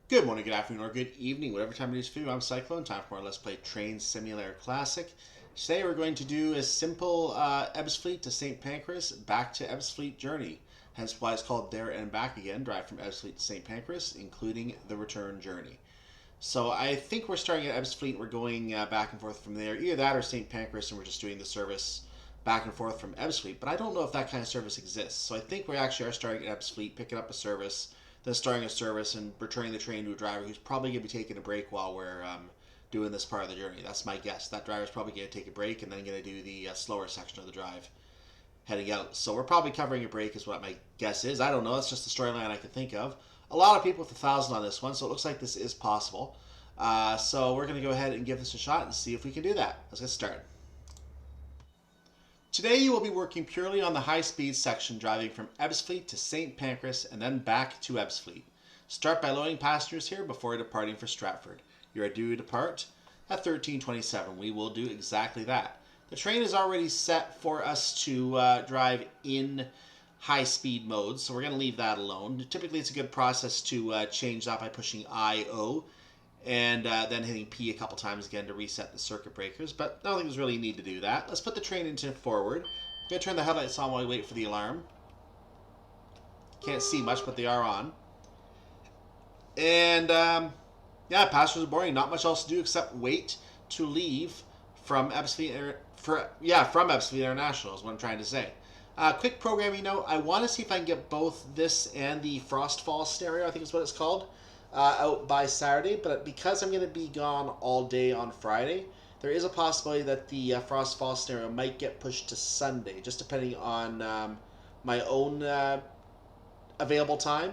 Good morning, good afternoon, or good evening, whatever time it is for you. I'm Cyclone. Time for more Let's Play Train Simulator Classic. Today we're going to do a simple Ebbsfleet to St. Pancras, back to Ebbsfleet journey. Hence why it's called There and Back Again, drive from Ebbsfleet to St. Pancras, including the return journey. So I think we're starting at Ebbsfleet, we're going back and forth from there. Either that or St. Pancras, and we're just doing the service back and forth from Ebbsfleet. But I don't know if that kind of service exists. So I think we actually are starting at Ebbsfleet, picking up a service, then starting a service and returning the train to a driver who's probably going to be taking a break while we're doing this part of the journey. That's my guess. That driver's probably going to take a break and then going to do the slower section of the drive heading out. So we're probably covering a break is what my guess is. I don't know. It's just the storyline I can think of. A lot of people with 1,000 on this one, so it looks like this is possible. So we're going to go ahead and give this a shot and see if we can do that. Let's get started. Today you will be working purely on the high-speed section, driving from Ebbsfleet to St. Pancras and then back to Ebbsfleet. Start by loading passengers here before departing for Stratford. You are due to depart at 13:27. We will do exactly that. The train is already set for us to drive in high-speed mode, so we're going to leave that alone. Typically it's a good process to change that by pushing I-O and then hitting P a couple times again to reset the circuit breakers, but I don't think there's really a need to do that. Let's put the train into forward. I'm going to turn the headlights on while we wait for the alarm. Can't see much, but they are on. And yeah, passengers are boarding. Not much else to do except wait to leave from Ebbsfleet, from Ebbsfleet International is what I'm trying to say. Quick programming note, I want to see if I can get both this and the Frostfall scenario, I think is what it's called, out by Saturday, but because I'm going to be gone all day on Friday, there is a possibility that the Frostfall scenario might get pushed to Sunday, just depending on my own available time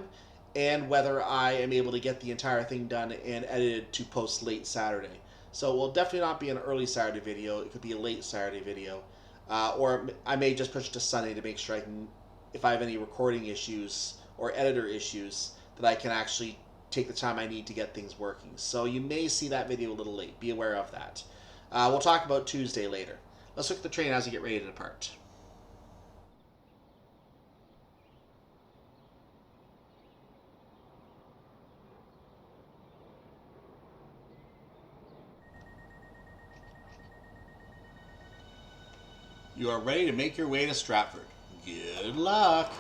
and whether I am able to get the entire thing done and edited to post late Saturday. So it will definitely not be an early Saturday video. It could be a late Saturday video, or I may just push it to Sunday to make sure I can, if I have any recording issues or editor issues, that I can actually take the time I need to get things working. So you may see that video a little late. Be aware of that. We'll talk about Tuesday later. Let's look at the train as we get ready to depart. You are ready to make your way to Stratford. Good luck.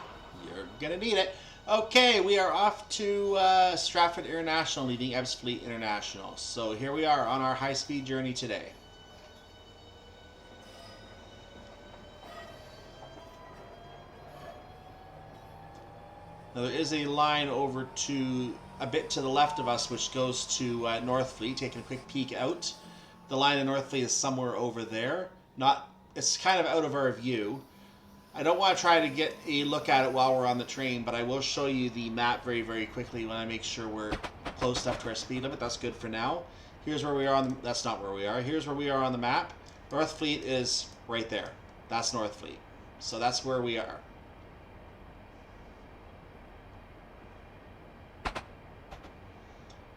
You're going to need it. Okay, we are off to Stratford International, leaving Ebbsfleet International. So here we are on our high-speed journey today. Now there is a line over to a bit to the left of us which goes to Northfleet. Taking a quick peek out. The line in Northfleet is somewhere over there. It's kind of out of our view. I don't want to try to get a look at it while we're on the train, but I will show you the map very, very quickly when I make sure we're close enough to our speed limit. That's good for now. Here's where we are on the, that's not where we are. Here's where we are on the map. Northfleet is right there. That's Northfleet. So that's where we are.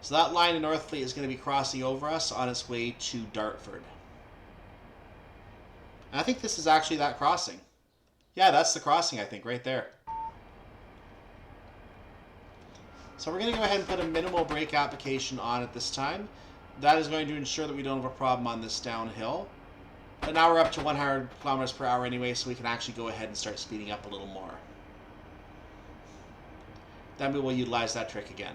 So that line in Northfleet is going to be crossing over us on its way to Dartford. And I think this is actually that crossing. Yeah, that's the crossing, I think, right there. So we're going to go ahead and put a minimal brake application on at this time. That is going to ensure that we don't have a problem on this downhill. But now we're up to 100 kilometers per hour anyway, so we can actually go ahead and start speeding up a little more. Then we will utilize that trick again.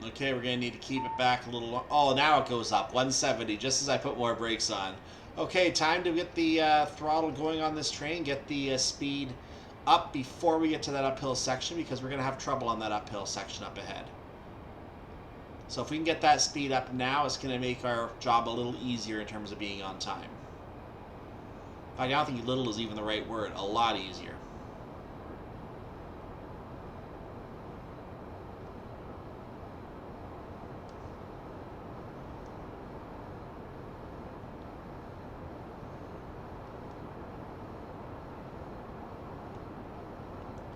Okay, we're going to need to keep it back a little. Oh, now it goes up. 170, just as I put more brakes on. Okay, time to get the throttle going on this train, get the speed up before we get to that uphill section, because we're going to have trouble on that uphill section up ahead. So if we can get that speed up now, it's going to make our job a little easier in terms of being on time. I don't think little is even the right word. A lot easier.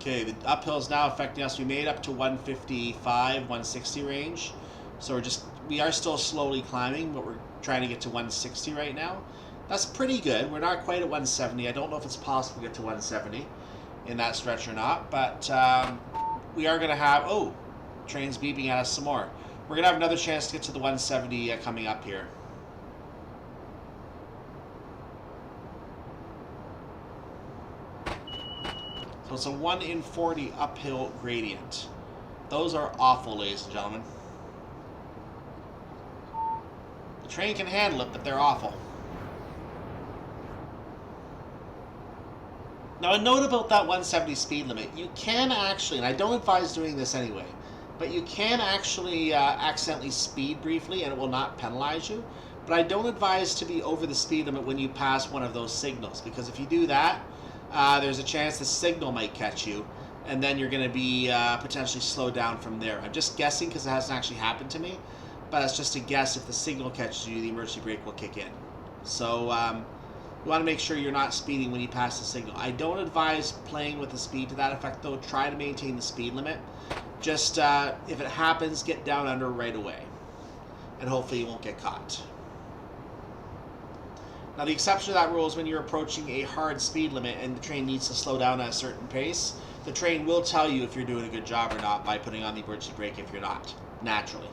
Okay, the uphill is now affecting us. We made up to 155, 160 range. So we are still slowly climbing, but we're trying to get to 160 right now. That's pretty good. We're not quite at 170. I don't know if it's possible to get to 170 in that stretch or not, but we are going to have, oh, train's beeping at us some more. We're going to have another chance to get to the 170 coming up here. So it's a 1 in 40 uphill gradient. Those are awful, ladies and gentlemen. The train can handle it, but they're awful. Now, a note about that 170 speed limit. You can actually, and I don't advise doing this anyway, but you can actually accidentally speed briefly and it will not penalize you. But I don't advise to be over the speed limit when you pass one of those signals, because if you do that, there's a chance the signal might catch you, and then you're going to be potentially slowed down from there. I'm just guessing because it hasn't actually happened to me, but it's just a guess. If the signal catches you, the emergency brake will kick in. So you want to make sure you're not speeding when you pass the signal. I don't advise playing with the speed to that effect, though. Try to maintain the speed limit. Just if it happens, get down under right away, and hopefully you won't get caught. Now, the exception to that rule is when you're approaching a hard speed limit and the train needs to slow down at a certain pace. The train will tell you if you're doing a good job or not by putting on the emergency brake if you're not, naturally.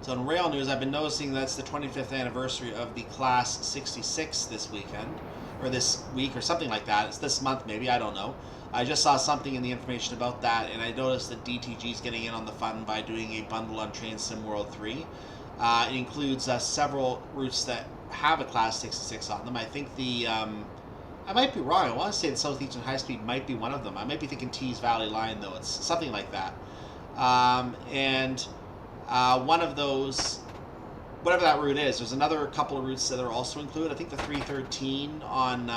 So in rail news, I've been noticing that's the 25th anniversary of the Class 66 this weekend, or this week, or something like that. It's this month, maybe, I don't know. I just saw something in the information about that, and I noticed that DTG is getting in on the fun by doing a bundle on Train Sim World 3. It includes several routes that have a Class 66 on them. I think I might be wrong. I want to say the Southeastern High Speed might be one of them. I might be thinking Tees Valley Line, though. It's something like that. One of those, whatever that route is, there's another couple of routes that are also included. I think the 313 on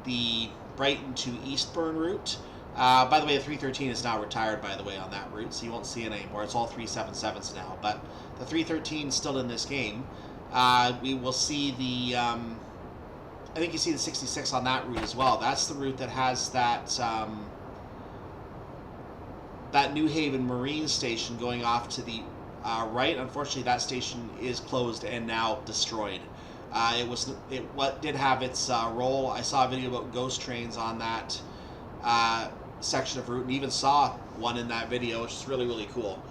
the Brighton to Eastbourne route. By the way, the 313 is now retired, by the way, on that route, so you won't see it anymore. It's all 377s now, but the 313 is still in this game. We will see the, I think you see the 66 on that route as well. That's the route that has that New Haven Marine station going off to the right. Unfortunately, that station is closed and now destroyed. It did have its role. I saw a video about ghost trains on that section of route, and even saw one in that video, which is really, really cool.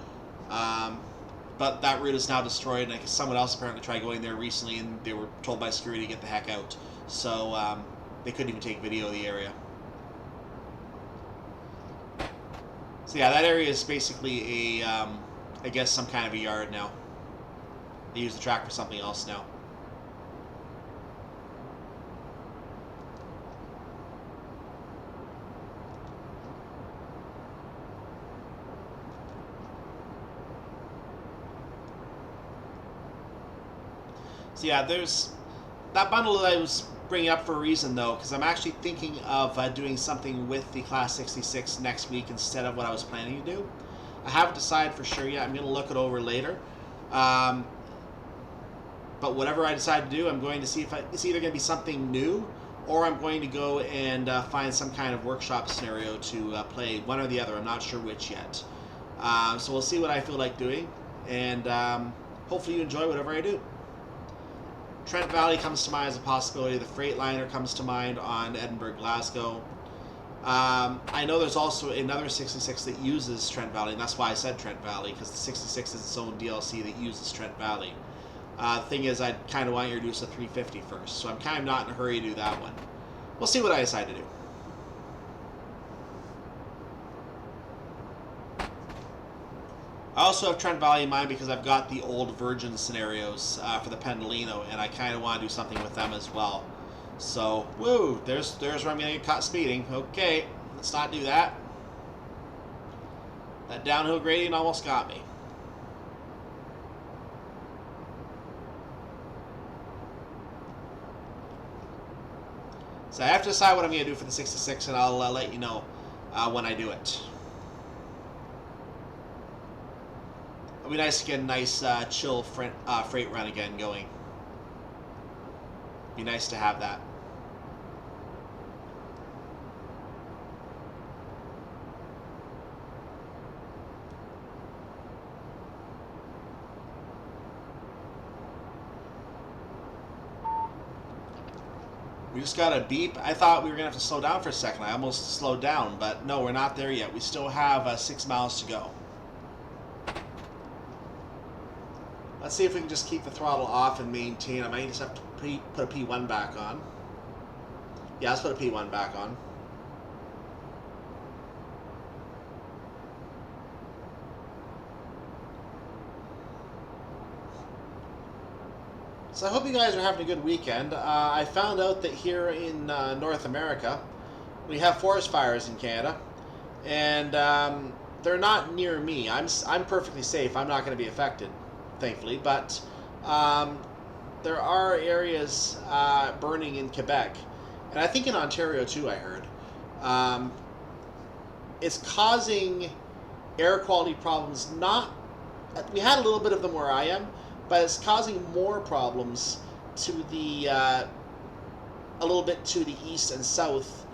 But that route is now destroyed, and I guess someone else apparently tried going there recently, and they were told by security to get the heck out. So they couldn't even take video of the area. So yeah, that area is basically I guess some kind of a yard now. They use the track for something else now. So yeah, there's that bundle that I was bringing up for a reason, though, because I'm actually thinking of doing something with the Class 66 next week instead of what I was planning to do. I haven't decided for sure yet. I'm going to look it over later. But whatever I decide to do, I'm going to see if it's either going to be something new, or I'm going to go and find some kind of workshop scenario to play, one or the other. I'm not sure which yet. So we'll see what I feel like doing, and hopefully you enjoy whatever I do. Trent Valley comes to mind as a possibility. The Freightliner comes to mind on Edinburgh-Glasgow. I know there's also another 66 that uses Trent Valley, and that's why I said Trent Valley, because the 66 is its own DLC that uses Trent Valley. The thing is, I kind of want to introduce a 350 first, so I'm kind of not in a hurry to do that one. We'll see what I decide to do. I also have Trent Valley in mind because I've got the old Virgin scenarios for the Pendolino, and I kind of want to do something with them as well. So, woo, there's where I'm going to get caught speeding. Okay, let's not do that. That downhill gradient almost got me. So I have to decide what I'm going to do for the 66, and I'll let you know when I do it. It'll be nice to get a nice chill freight run again going. Be nice to have that. We just got a beep. I thought we were going to have to slow down for a second. I almost slowed down, but no, we're not there yet. We still have 6 miles to go. Let's see if we can just keep the throttle off and maintain. I might just have to put a P1 back on. Yeah, let's put a P1 back on. So I hope you guys are having a good weekend. I found out that here in North America, we have forest fires in Canada, and they're not near me. I'm perfectly safe. I'm not going to be affected, thankfully. But there are areas burning in Quebec, and I think in Ontario too. I heard it's causing air quality problems. We had a little bit of them where I am. But it's causing more problems to the a little bit to the east and south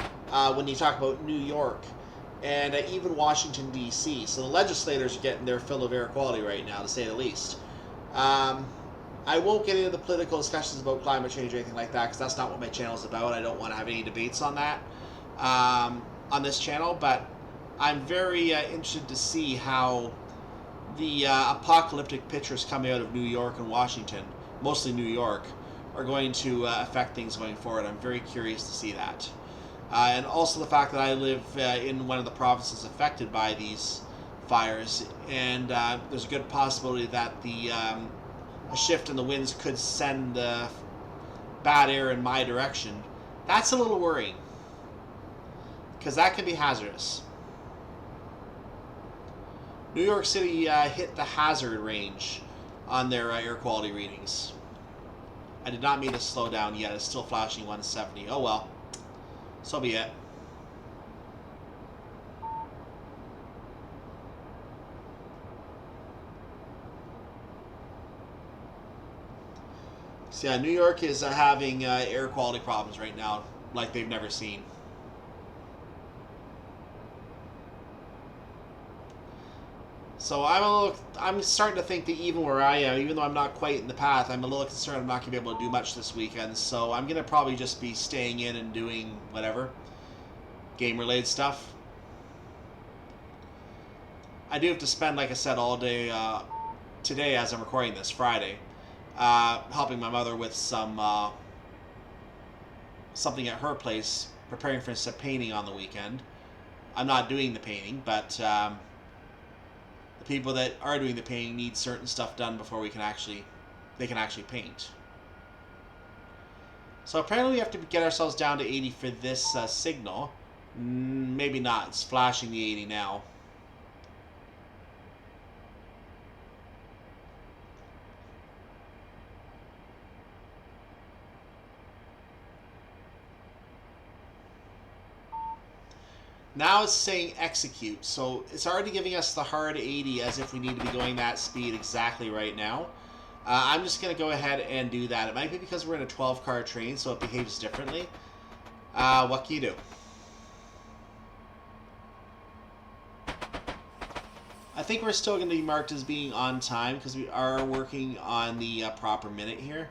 when you talk about New York and even Washington D.C. So the legislators are getting their fill of air quality right now, to say the least. I won't get into the political discussions about climate change or anything like that because that's not what my channel is about. I don't want to have any debates on that on this channel. But I'm very interested to see how the apocalyptic pictures coming out of New York and Washington, mostly New York, are going to affect things going forward. I'm very curious to see that. And also the fact that I live in one of the provinces affected by these fires, and there's a good possibility that a shift in the winds could send bad air in my direction. That's a little worrying, because that can be hazardous. New York City hit the hazard range on their air quality readings. I did not mean to slow down yet. It's still flashing 170. Oh well. So be it. So yeah, New York is having air quality problems right now like they've never seen. So I'm starting to think that even where I am, even though I'm not quite in the path, I'm a little concerned I'm not going to be able to do much this weekend. So I'm going to probably just be staying in and doing whatever game-related stuff. I do have to spend, like I said, all day today as I'm recording this, Friday, helping my mother with something at her place, preparing for some painting on the weekend. I'm not doing the painting, but the people that are doing the painting need certain stuff done before they can actually paint. So apparently we have to get ourselves down to 80 for this signal. Maybe not. It's flashing the 80 now. Now it's saying execute, so it's already giving us the hard 80 as if we need to be going that speed exactly right now. I'm just going to go ahead and do that. It might be because we're in a 12-car train, so it behaves differently. What can you do? I think we're still going to be marked as being on time because we are working on the proper minute here.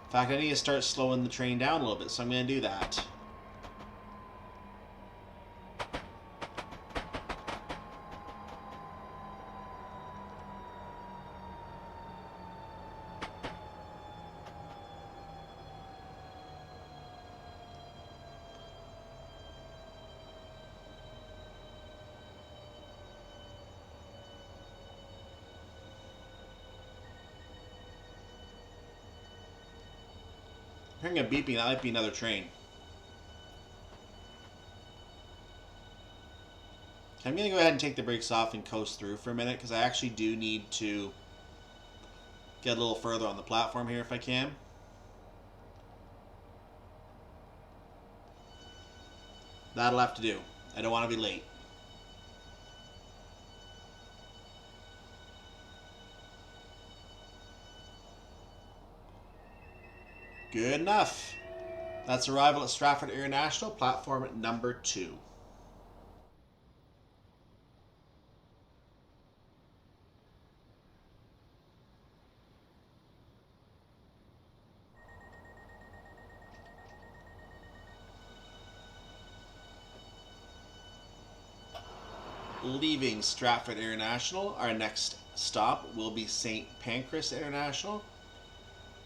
In fact, I need to start slowing the train down a little bit, so I'm going to do that. Hearing a beeping, that might be another train. I'm going to go ahead and take the brakes off and coast through for a minute because I actually do need to get a little further on the platform here if I can. That'll have to do. I don't want to be late. Good enough. That's arrival at Stratford International, platform number 2. Leaving Stratford International, our next stop will be St. Pancras International.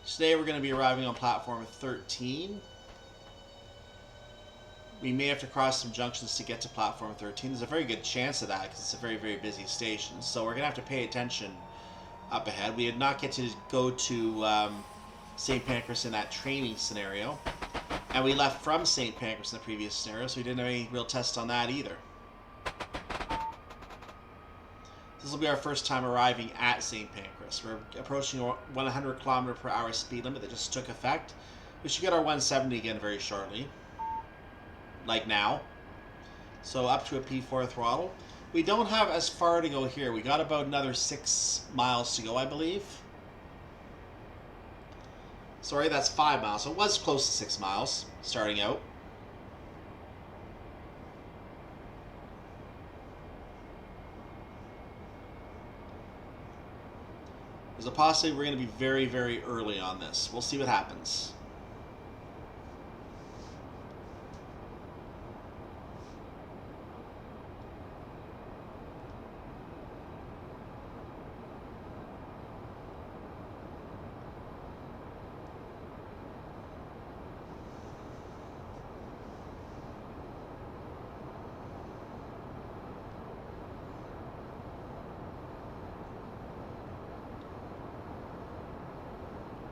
Today we're going to be arriving on platform 13. We may have to cross some junctions to get to platform 13. There's a very good chance of that because it's a very, very busy station. So we're going to have to pay attention up ahead. We did not get to go to St. Pancras in that training scenario. And we left from St. Pancras in the previous scenario, so we didn't have any real test on that either. This will be our first time arriving at St. Pancras. We're approaching a 100 km per hour speed limit that just took effect. We should get our 170 again very shortly. Like now. So up to a P4 throttle. We don't have as far to go here. We got about another 6 miles to go, I believe. Sorry, that's 5 miles. So it was close to 6 miles starting out. There's a possibility we're going to be very, very early on this. We'll see what happens.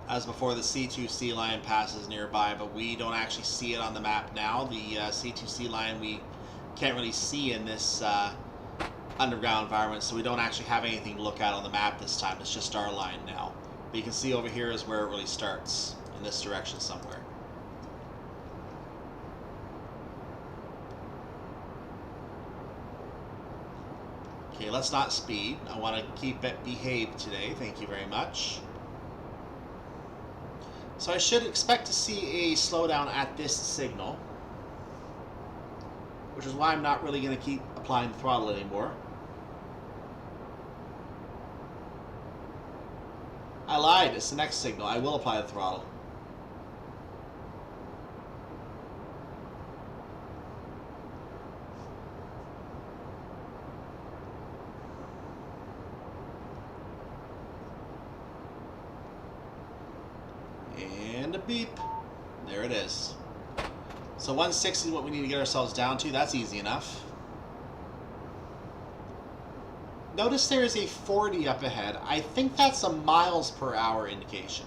As before, the C2C line passes nearby, but we don't actually see it on the map now. The C2C line we can't really see in this underground environment, so we don't actually have anything to look at on the map this time. It's just our line now. But you can see over here is where it really starts, in this direction somewhere. Okay, let's not speed. I want to keep it behaved today. Thank you very much. So I should expect to see a slowdown at this signal, which is why I'm not really going to keep applying the throttle anymore. I lied, it's the next signal. I will apply the throttle. And a beep. There it is. So 160 is what we need to get ourselves down to. That's easy enough. Notice there is a 40 up ahead. I think that's a miles per hour indication.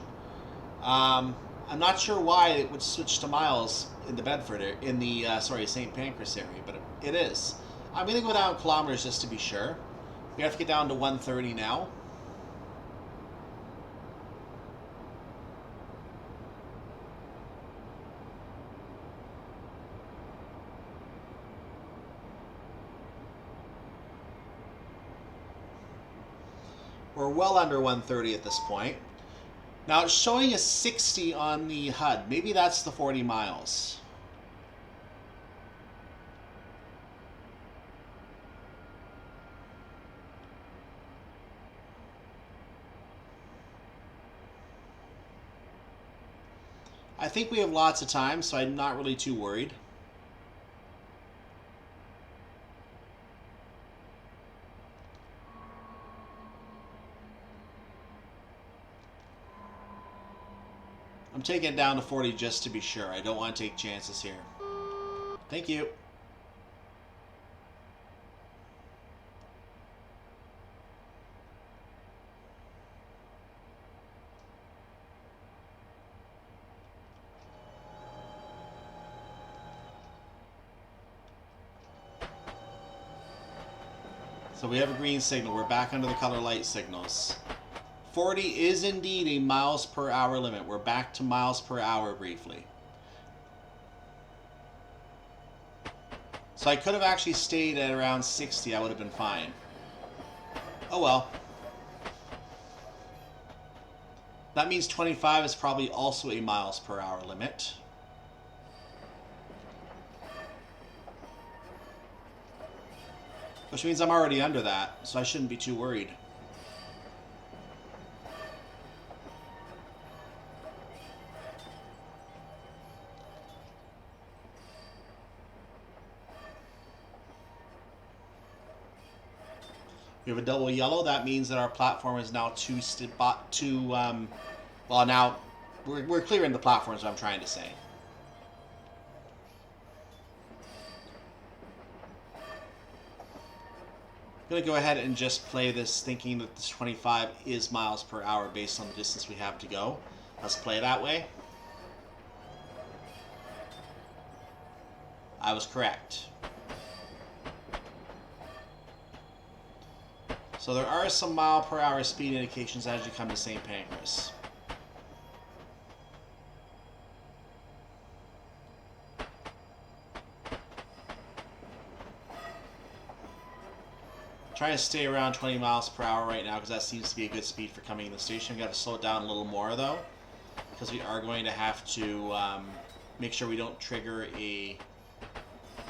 I'm not sure why it would switch to miles in the Bedford, in the St. Pancras area, but it is. I'm going to go down kilometers just to be sure. We have to get down to 130 now. We're well under 130 at this point. Now it's showing a 60 on the HUD. Maybe that's the 40 miles. I think we have lots of time, so I'm not really too worried. I'm taking it down to 40 just to be sure. I don't want to take chances here. Thank you. So we have a green signal. We're back under the color light signals. 40 is indeed a miles per hour limit. We're back to miles per hour briefly. So I could have actually stayed at around 60. I would have been fine. Oh well. That means 25 is probably also a miles per hour limit. Which means I'm already under that, so I shouldn't be too worried. We have a double yellow. That means that our platform is now well, now we're clearing the platform, is what I'm trying to say. I'm going to go ahead and just play this thinking that this 25 is miles per hour based on the distance we have to go. Let's play that way. I was correct. So there are some mile per hour speed indications as you come to St. Pancras. Trying to stay around 20 miles per hour right now because that seems to be a good speed for coming in the station. We've got to slow it down a little more though, because we are going to have to make sure we don't trigger a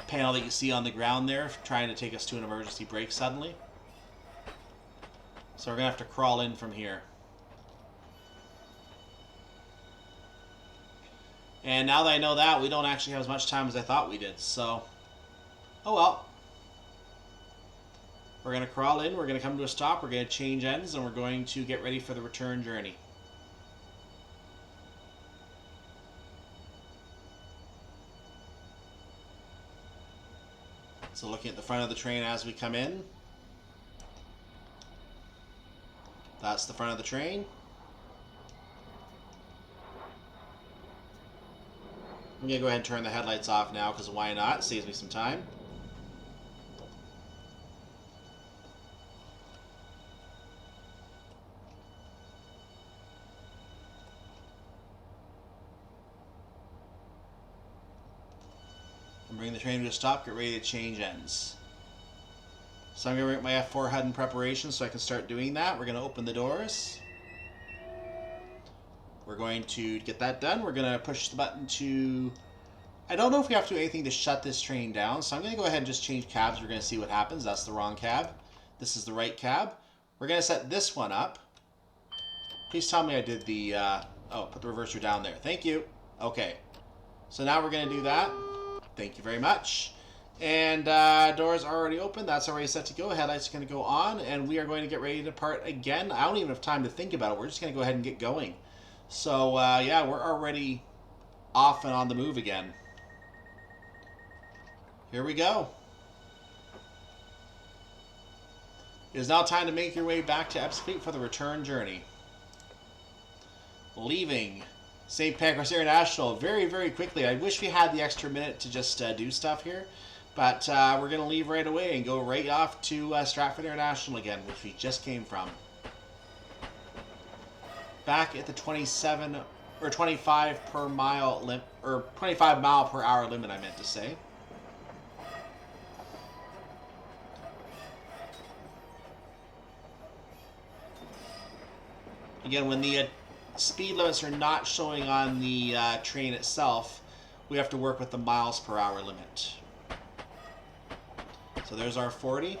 panel that you see on the ground there trying to take us to an emergency brake suddenly. So we're going to have to crawl in from here. And now that I know that, we don't actually have as much time as I thought we did, so oh well. We're going to crawl in, we're going to come to a stop, we're going to change ends, and we're going to get ready for the return journey. So looking at the front of the train as we come in. That's the front of the train. I'm going to go ahead and turn the headlights off now because why not? It saves me some time. And bring the train to a stop, get ready to change ends. So I'm going to bring my F4 HUD in preparation so I can start doing that. We're going to open the doors. We're going to get that done. We're going to push the button to... I don't know if we have to do anything to shut this train down, so I'm going to go ahead and just change cabs. We're going to see what happens. That's the wrong cab. This is the right cab. We're going to set this one up. Please tell me I did the... oh, put the reverser down there. Thank you. Okay. So now we're going to do that. Thank you very much. And doors are already open. That's already set to go. Headlights are going to go on, and we are going to get ready to depart again. I don't even have time to think about it. We're just going to go ahead and get going. So, yeah, we're already off and on the move again. Here we go. It is now time to make your way back to Ebbsfleet for the return journey. Leaving St. Pancras International very, very quickly. I wish we had the extra minute to just do stuff here. But we're going to leave right away and go right off to Stratford International again, which we just came from. Back at the 27 or 25 per mile limit, or 25 mile per hour limit, I meant to say. Again, when the speed limits are not showing on the train itself, we have to work with the miles per hour limit. So there's our 40.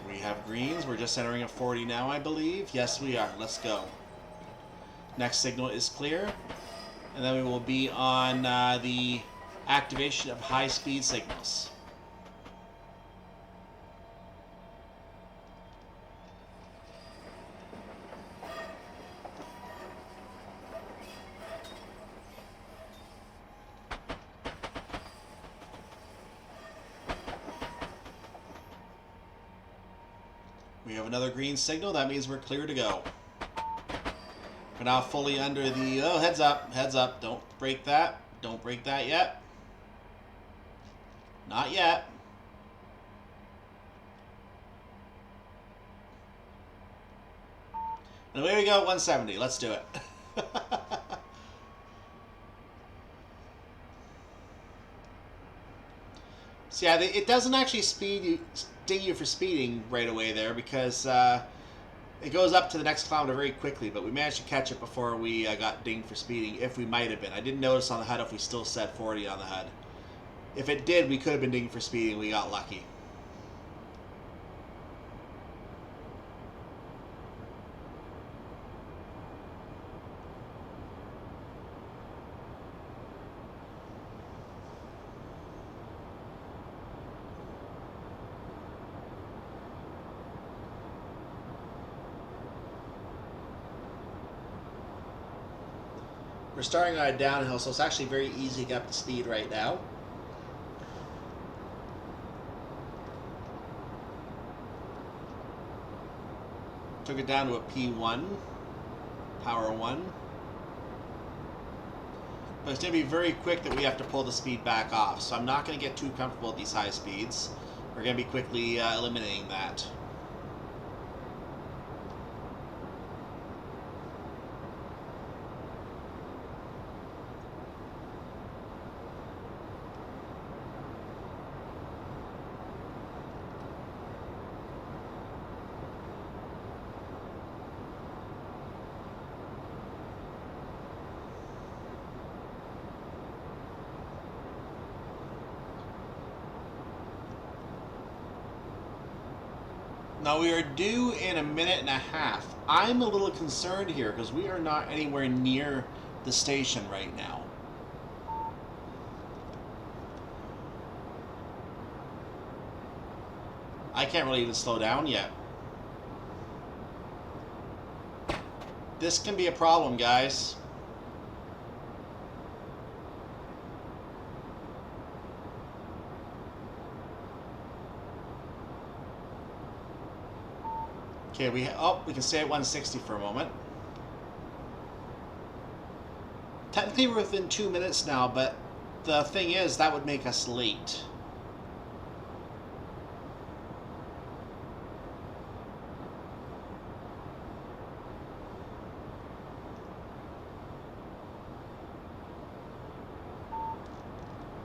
We have greens. We're just entering a 40 now, I believe. Yes, we are. Let's go. Next signal is clear. And then we will be on the activation of high-speed signals. We have another green signal. That means we're clear to go. We're now fully under the... Oh, heads up. Don't break that. Don't break that yet. Not yet. And away we go, 170. Let's do it. So yeah, it doesn't actually ding you for speeding right away there because it goes up to the next kilometer very quickly. But we managed to catch it before we got dinged for speeding, if we might have been. I didn't notice on the HUD if we still said 40 on the HUD. If it did, we could have been dinged for speeding. We got lucky. We're starting on a downhill, so it's actually very easy to get up to speed right now. Took it down to a P1, power 1. But it's going to be very quick that we have to pull the speed back off, so I'm not going to get too comfortable at these high speeds. We're going to be quickly eliminating that. Now we are due in a minute and a half. I'm a little concerned here because we are not anywhere near the station right now. I can't really even slow down yet. This can be a problem, guys. Okay, we can stay at 160 for a moment. Technically we're within 2 minutes now, but the thing is that would make us late.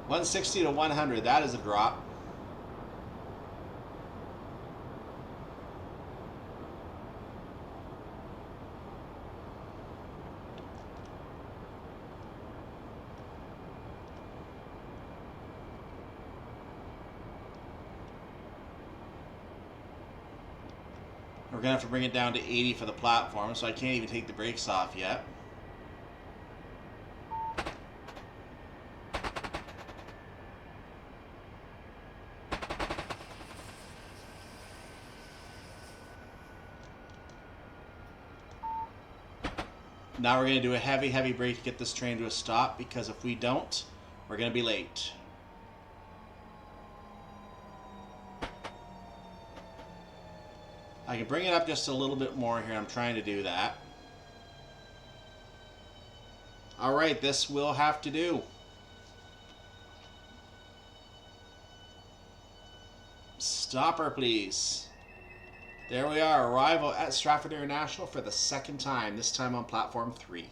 $160 to 100, that is a drop. We're going to have to bring it down to 80 for the platform, so I can't even take the brakes off yet. Now we're going to do a heavy, heavy brake to get this train to a stop, because if we don't, we're going to be late. I can bring it up just a little bit more here. I'm trying to do that. Alright, this will have to do. Stopper, please. There we are, arrival at Stratford International for the second time, this time on platform 3.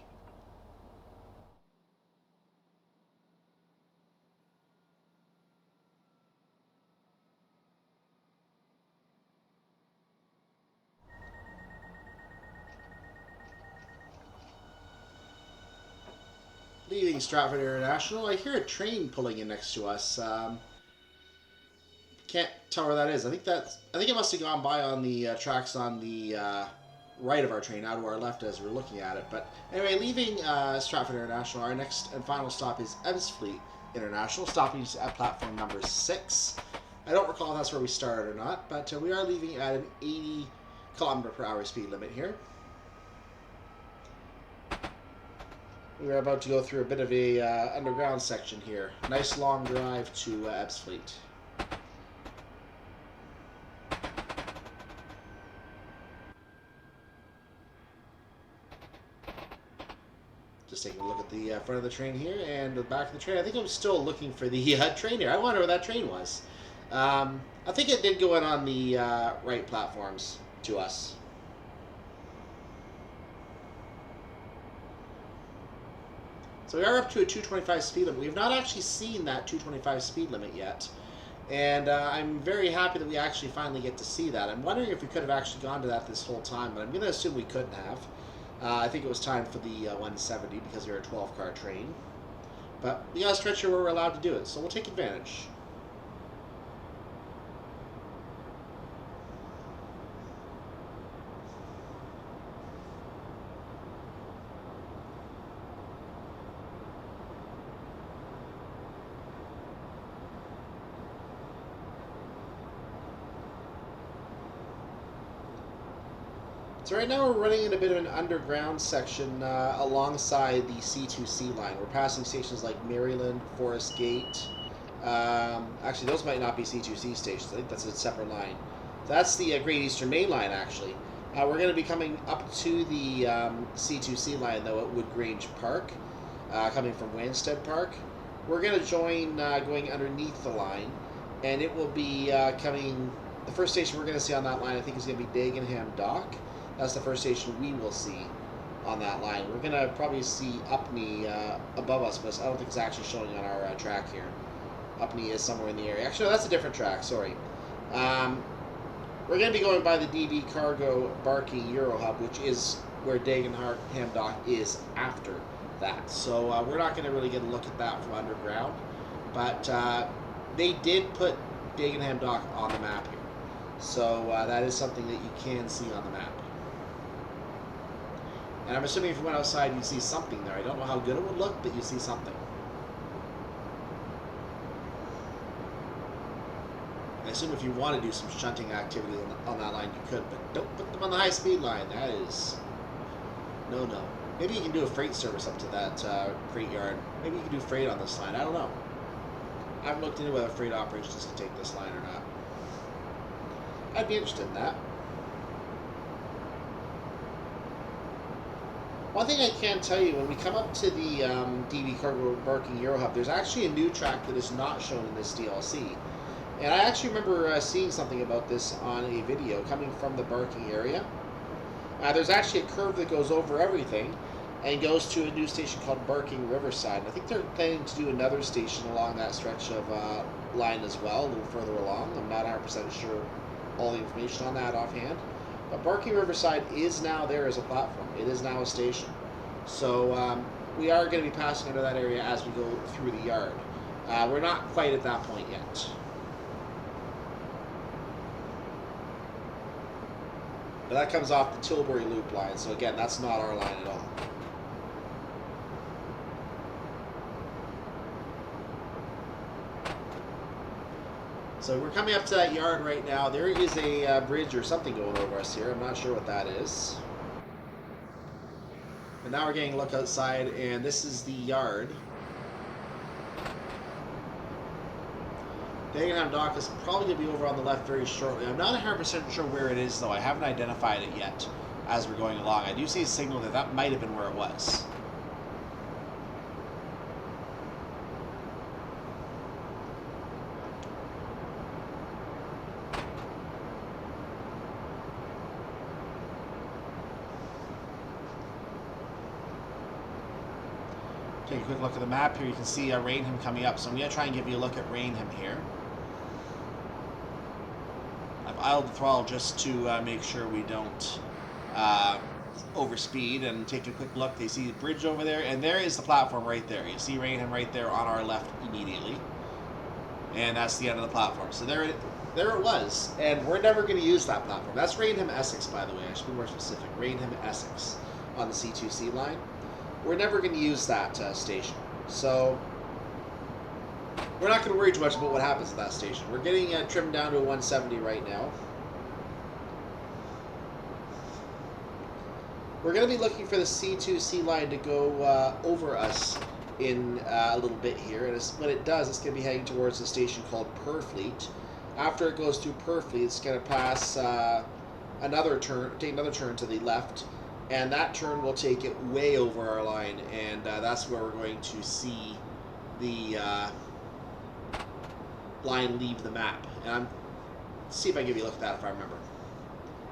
Leaving Stratford International, I hear a train pulling in next to us. Can't tell where that is. I think it must have gone by on the tracks on the right of our train, out to our left as we're looking at it. But anyway, leaving Stratford International, our next and final stop is Ebbsfleet International, stopping at platform number 6. I don't recall if that's where we started or not, but we are leaving at an 80 km/h speed limit here. We're about to go through a bit of a underground section here. Nice long drive to Ebbsfleet. Just taking a look at the front of the train here and the back of the train. I think I'm still looking for the train here. I wonder where that train was. I think it did go in on the right platforms to us. So we are up to a 225 speed limit. We've not actually seen that 225 speed limit yet. And I'm very happy that we actually finally get to see that. I'm wondering if we could have actually gone to that this whole time, but I'm going to assume we couldn't have. I think it was time for the 170 because we are a 12-car train. But we got a stretch here where we're allowed to do it, so we'll take advantage. So right now we're running in a bit of an underground section alongside the C2C line. We're passing stations like Maryland, Forest Gate. Actually, those might not be C2C stations. I think that's a separate line. That's the Great Eastern Main Line, actually. We're going to be coming up to the C2C line, though, at Wood Grange Park, coming from Wanstead Park. We're going to join going underneath the line, and it will be coming... The first station we're going to see on that line, I think, is going to be Dagenham Dock. That's the first station we will see on that line. We're going to probably see Upney above us, but I don't think it's actually showing on our track here. Upney is somewhere in the area. Actually, no, that's a different track, sorry. We're going to be going by the DB Cargo Barking Euro Hub, which is where Dagenham Dock is after that. So we're not going to really get a look at that from underground. But they did put Dagenham Dock on the map here. So that is something that you can see on the map. And I'm assuming if you went outside, you'd see something there. I don't know how good it would look, but you see something. I assume if you want to do some shunting activity on that line, you could, but don't put them on the high-speed line. That is... No. Maybe you can do a freight service up to that freight yard. Maybe you can do freight on this line. I don't know. I haven't looked into whether freight operations can take this line or not. I'd be interested in that. One thing I can tell you, when we come up to the DB Cargo Barking Euro Hub, there's actually a new track that is not shown in this DLC. And I actually remember seeing something about this on a video coming from the Barking area. There's actually a curve that goes over everything and goes to a new station called Barking Riverside. I think they're planning to do another station along that stretch of line as well, a little further along. I'm not 100% sure all the information on that offhand. But Barking Riverside is now there as a platform. It is now a station. So we are going to be passing under that area as we go through the yard. We're not quite at that point yet. But that comes off the Tilbury Loop line, so again, that's not our line at all. So we're coming up to that yard right now. There is a bridge or something going over us here. I'm not sure what that is. But now we're getting a look outside, and this is the yard. Dagenham Dock is probably going to be over on the left very shortly. I'm not 100% sure where it is, though. I haven't identified it yet as we're going along. I do see a signal that that might have been where it was. Take a quick look at the map here. You can see Rainham coming up. So I'm going to try and give you a look at Rainham here. I've idled the throttle just to make sure we don't overspeed, and take a quick look. They see the bridge over there, and there is the platform right there. You see Rainham right there on our left immediately. And that's the end of the platform. So there it was. And we're never going to use that platform. That's Rainham, Essex, by the way. I should be more specific. Rainham, Essex on the C2C line. We're never going to use that station. So we're not going to worry too much about what happens at that station. We're getting trimmed down to a 170 right now. We're going to be looking for the C2C line to go over us in a little bit here. And when it does, it's going to be heading towards a station called Purfleet. After it goes through Purfleet, it's going to pass another turn, take another turn to the left, and that turn will take it way over our line, and that's where we're going to see the line leave the map. And let's see if I can give you a look at that if I remember.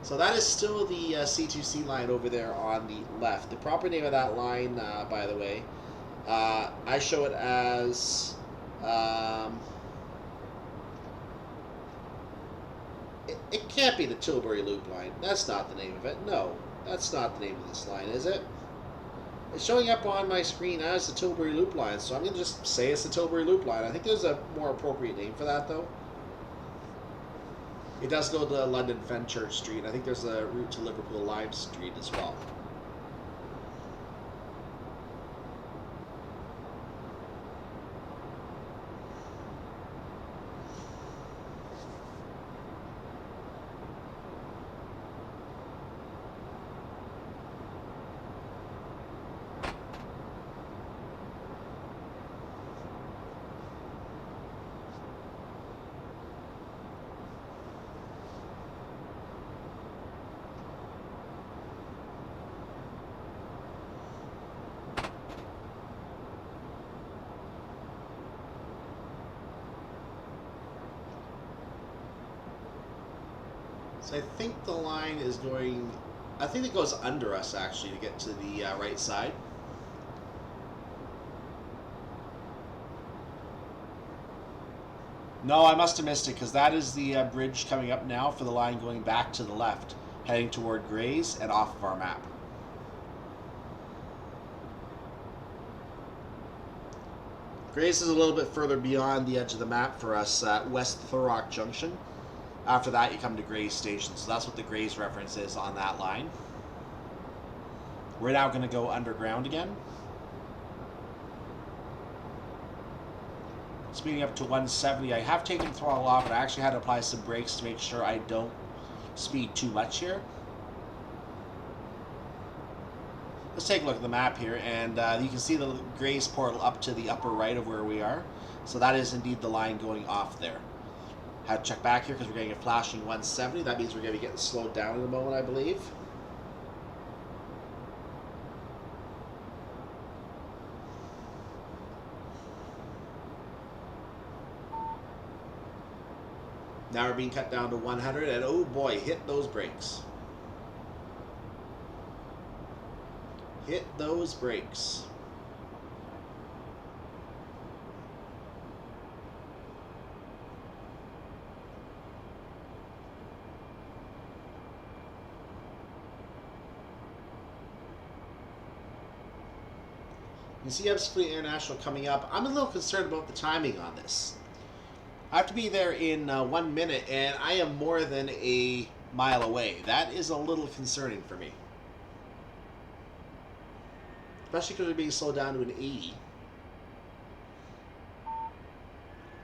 So that is still the C2C line over there on the left. The proper name of that line, by the way, I show it as it can't be the Tilbury Loop line. That's not the name of it. No, that's not the name of this line, is it? It's showing up on my screen as the Tilbury Loop line, so I'm going to just say it's the Tilbury Loop line. I think there's a more appropriate name for that, though. It does go to London-Fenchurch Street. I think there's a route to Liverpool Lime Street as well. So I think the line is going... I think it goes under us, actually, to get to the right side. No, I must have missed it, because that is the bridge coming up now for the line going back to the left, heading toward Grays and off of our map. Grays is a little bit further beyond the edge of the map for us at West Thurrock Junction. After that, you come to Grays Station, so that's what the Grays reference is on that line. We're now going to go underground again. Speeding up to 170. I have taken throttle off, and I actually had to apply some brakes to make sure I don't speed too much here. Let's take a look at the map here, and you can see the Grays portal up to the upper right of where we are. So that is indeed the line going off there. Had to check back here because we're getting a flashing 170. That means we're going to be getting slowed down in a moment, I believe. Now we're being cut down to 100, and oh boy, hit those brakes. Hit those brakes. You see Ebbsfleet International coming up. I'm a little concerned about the timing on this. I have to be there in 1 minute, and I am more than a mile away. That is a little concerning for me. Especially because we're being slowed down to an 80.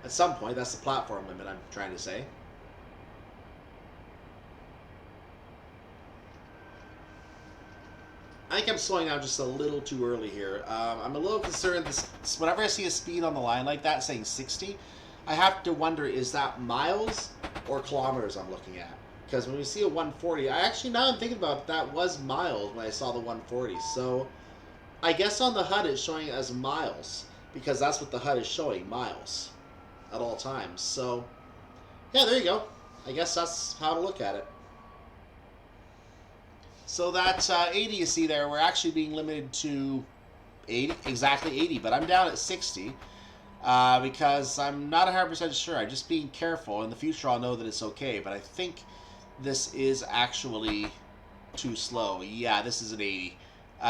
At some point, that's the platform limit I'm trying to say. I think I'm slowing down just a little too early here. I'm a little concerned. Whenever I see a speed on the line like that, saying 60, I have to wonder, is that miles or kilometers I'm looking at? Because when we see a 140, now I'm thinking about it, that was miles when I saw the 140. So I guess on the HUD it's showing as miles, because that's what the HUD is showing, miles, at all times. So yeah, there you go. I guess that's how to look at it. So that 80 you see there, we're actually being limited to 80, exactly 80, but I'm down at 60 because I'm not 100% sure. I'm just being careful. In the future, I'll know that it's okay, but I think this is actually too slow. Yeah, this is an 80.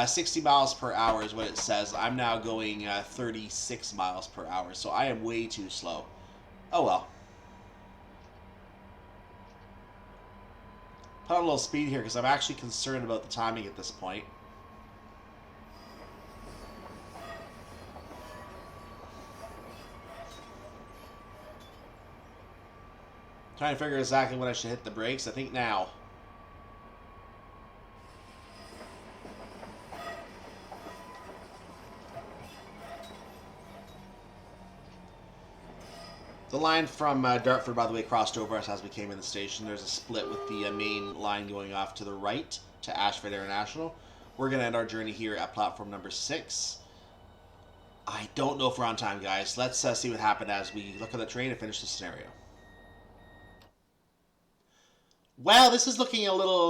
60 miles per hour is what it says. I'm now going 36 miles per hour, so I am way too slow. Oh well. Put on a little speed here because I'm actually concerned about the timing at this point. Trying to figure exactly when I should hit the brakes. I think now. The line from Dartford, by the way, crossed over us as we came in the station. There's a split with the main line going off to the right to Ashford International. We're going to end our journey here at platform number 6. I don't know if we're on time, guys. Let's see what happened as we look at the train and finish the scenario. Well, this is looking a little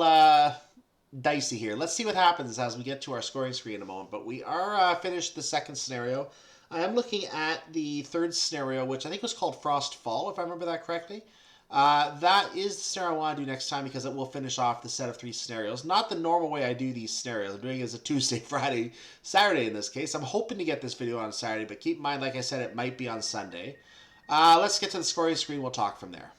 dicey here. Let's see what happens as we get to our scoring screen in a moment. But we are finished the second scenario. I am looking at the third scenario, which I think was called Frost Fall, if I remember that correctly. That is the scenario I want to do next time because it will finish off the set of 3 scenarios. Not the normal way I do these scenarios. I'm doing it as a Tuesday, Friday, Saturday in this case. I'm hoping to get this video on Saturday, but keep in mind, like I said, it might be on Sunday. Let's get to the scoring screen. We'll talk from there.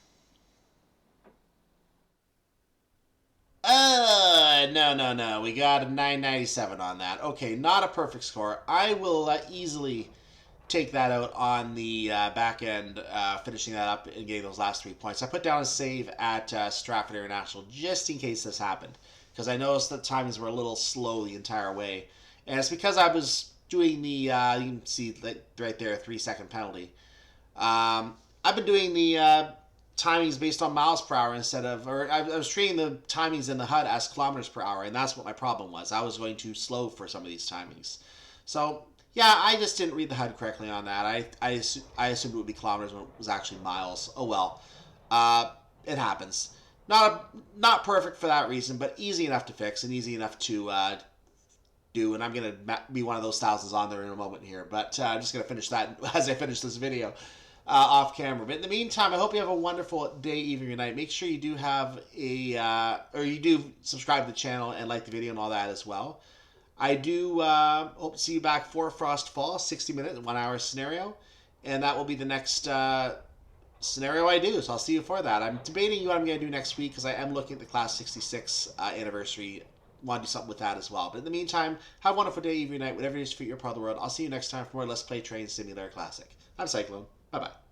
No. We got a 997 on that. Okay, not a perfect score. I will easily take that out on the back end, finishing that up and getting those last 3 points. I put down a save at Stratford International just in case this happened, because I noticed that timings were a little slow the entire way, and it's because I was doing the you can see right there, 3-second penalty. I've been doing the timings based on miles per hour instead of, or I was treating the timings in the HUD as kilometers per hour, and that's what my problem was. I was going too slow for some of these timings. So yeah, I just didn't read the HUD correctly on that. I assumed it would be kilometers when it was actually miles. Oh well, it happens. Not perfect for that reason, but easy enough to fix and easy enough to do. And I'm gonna be one of those thousands on there in a moment here. But I'm just gonna finish that as I finish this video off camera. But in the meantime, I hope you have a wonderful day, evening, or night. Make sure you do have a or you do subscribe to the channel and like the video and all that as well. I do hope to see you back for Frost Fall, 60-minute, 1-hour scenario. And that will be the next scenario I do. So I'll see you for that. I'm debating what I'm going to do next week because I am looking at the Class 66 anniversary. Want to do something with that as well. But in the meantime, have a wonderful day, evening, night, whatever it is for your part of the world. I'll see you next time for more Let's Play Train Simulator Classic. I'm Cyclone. Bye-bye.